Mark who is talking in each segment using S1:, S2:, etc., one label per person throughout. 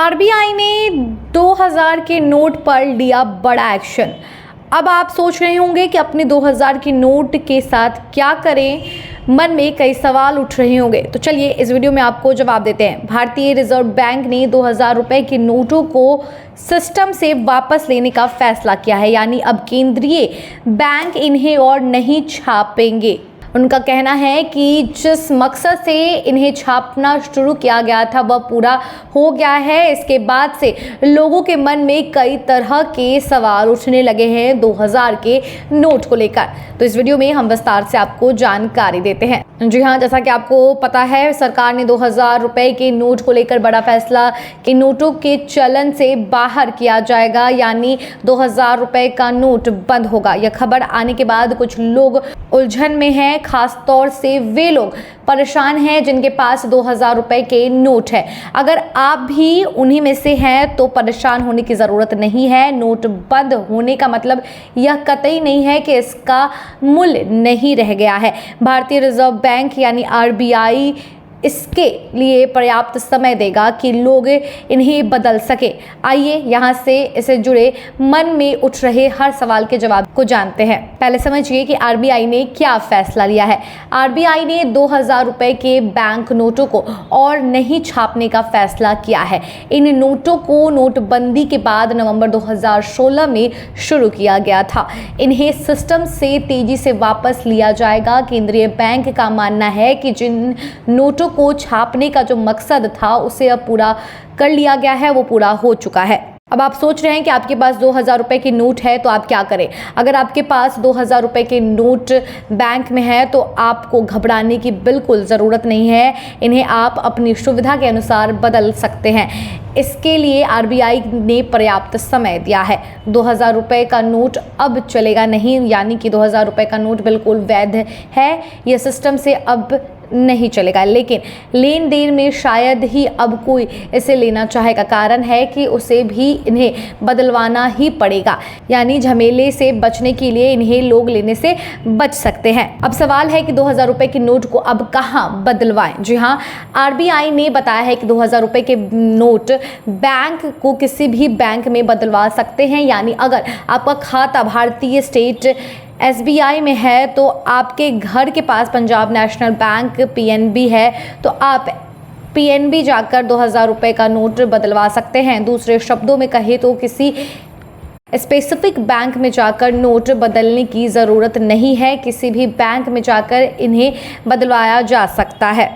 S1: RBI ने 2000 के note पर लिया बड़ा एक्शन। अब आप सोच रहे होंगे कि अपने 2000 के नोट के साथ क्या करें, मन में कई सवाल उठ रहे होंगे। तो चलिए इस वीडियो में आपको जवाब देते हैं। भारतीय रिजर्व बैंक ने 2000 रुपए के नोटों को सिस्टम से वापस लेने का फैसला किया है, यानी अब केंद्रीय बैंक इन्हें और नहीं छापेंगे। उनका कहना है कि जिस मकसद से इन्हें छापना शुरू किया गया था वह पूरा हो गया है। इसके बाद से लोगों के मन में कई तरह के सवाल उठने लगे हैं 2000 के नोट को लेकर। तो इस वीडियो में हम विस्तार से आपको जानकारी देते हैं। जी हाँ, जैसा कि आपको पता है, सरकार ने 2000 रुपए के नोट को लेकर बड़ा फैसला कि नोटों के चलन से बाहर किया जाएगा, यानी 2000 रुपए का नोट बंद होगा। यह खबर आने के बाद कुछ लोग उलझन में हैं, खास तौर से वे लोग परेशान हैं जिनके पास 2000 रुपए के नोट है। अगर आप भी उन्हीं में से हैं तो परेशान होने की ज़रूरत नहीं है। नोट बंद होने का मतलब यह कतई नहीं है कि इसका मूल्य नहीं रह गया है। भारतीय रिजर्व बैंक यानी आरबीआई इसके लिए पर्याप्त समय देगा कि लोग इन्हें बदल सके। आइए यहाँ से इससे जुड़े मन में उठ रहे हर सवाल के जवाब को जानते हैं। पहले समझिए कि आरबीआई ने क्या फैसला लिया है। आरबीआई ने 2000 रुपए के बैंक नोटों को और नहीं छापने का फैसला किया है। इन नोटों को नोटबंदी के बाद नवंबर 2016 में शुरू किया गया था। इन्हें सिस्टम से तेजी से वापस लिया जाएगा। केंद्रीय बैंक का मानना है कि जिन नोटों को छापने का जो मकसद था उसे अब पूरा कर लिया गया है, वो पूरा हो चुका है। अब आप सोच रहे हैं कि आपके पास 2000 रुपए के नोट है तो आप क्या करें। अगर आपके पास 2000 रुपए के नोट बैंक में है तो आपको घबराने की बिल्कुल ज़रूरत नहीं है। इन्हें आप अपनी सुविधा के अनुसार बदल सकते हैं। इसके लिए आरबीआई ने पर्याप्त समय दिया है। 2000 रुपए का नोट अब चलेगा नहीं, यानी कि 2000 रुपए का नोट बिल्कुल वैध है। यह सिस्टम से अब नहीं चलेगा, लेकिन लेन देन में शायद ही अब कोई इसे लेना चाहेगा। कारण है कि उसे भी इन्हें बदलवाना ही पड़ेगा, यानी झमेले से बचने के लिए इन्हें लोग लेने से बच सकते हैं। अब सवाल है कि 2000 रुपए के नोट को अब कहाँ बदलवाएं। जी हाँ, आरबीआई ने बताया है कि 2000 रुपए के नोट बैंक को किसी भी बैंक में बदलवा सकते हैं। यानी अगर आपका खाता भारतीय स्टेट एसबीआई में है तो आपके घर के पास पंजाब नेशनल बैंक पीएनबी है तो आप पीएनबी जाकर 2000 रुपए का नोट बदलवा सकते हैं। दूसरे शब्दों में कहे तो किसी स्पेसिफिक बैंक में जाकर नोट बदलने की ज़रूरत नहीं है। किसी भी बैंक में जाकर इन्हें बदलवाया जा सकता है।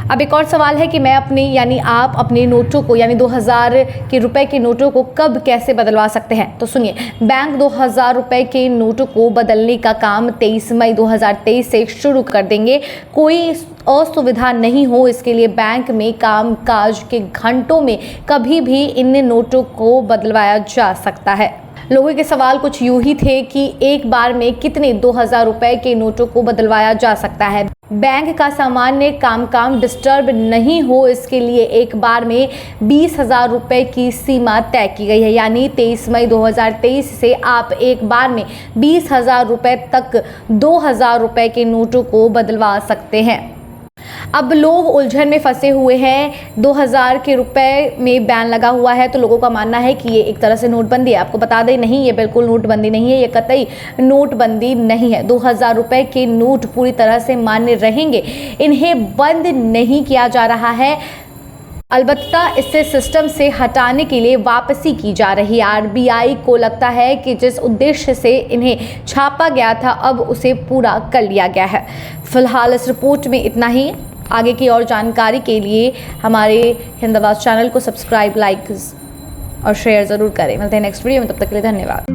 S1: अब एक और सवाल है कि मैं अपने यानी आप अपने नोटों को यानी 2000 के रुपए के नोटों को कब कैसे बदलवा सकते हैं। तो सुनिए, बैंक 2000 रुपए के नोटों को बदलने का काम 23 मई 2023 से शुरू कर देंगे। कोई असुविधा नहीं हो इसके लिए बैंक में कामकाज के घंटों में कभी भी इन नोटों को बदलवाया जा सकता है। लोगों के सवाल कुछ यूं ही थे कि एक बार में कितने 2000 रुपए के नोटों को बदलवाया जा सकता है। बैंक का सामान्य काम डिस्टर्ब नहीं हो इसके लिए एक बार में 20,000 रुपए की सीमा तय की गई है। यानी 23 मई 2023 से आप एक बार में 20,000 रुपए तक 2000 रुपए के नोटों को बदलवा सकते हैं। अब लोग उलझन में फंसे हुए हैं। 2000 के रुपए में बैन लगा हुआ है तो लोगों का मानना है कि ये एक तरह से नोटबंदी है। आपको बता दें, नहीं, ये बिल्कुल नोटबंदी नहीं है, ये कतई नोटबंदी नहीं है। 2000 रुपए के नोट पूरी तरह से मान्य रहेंगे, इन्हें बंद नहीं किया जा रहा है। अलबत्ता इससे सिस्टम से हटाने के लिए वापसी की जा रही है। आरबीआई को लगता है कि जिस उद्देश्य से इन्हें छापा गया था अब उसे पूरा कर लिया गया है। फिलहाल इस रिपोर्ट में इतना ही। आगे की और जानकारी के लिए हमारे हिंद आवाज़ चैनल को सब्सक्राइब, लाइक और शेयर ज़रूर करें। मिलते हैं नेक्स्ट वीडियो में, तब तक के लिए धन्यवाद।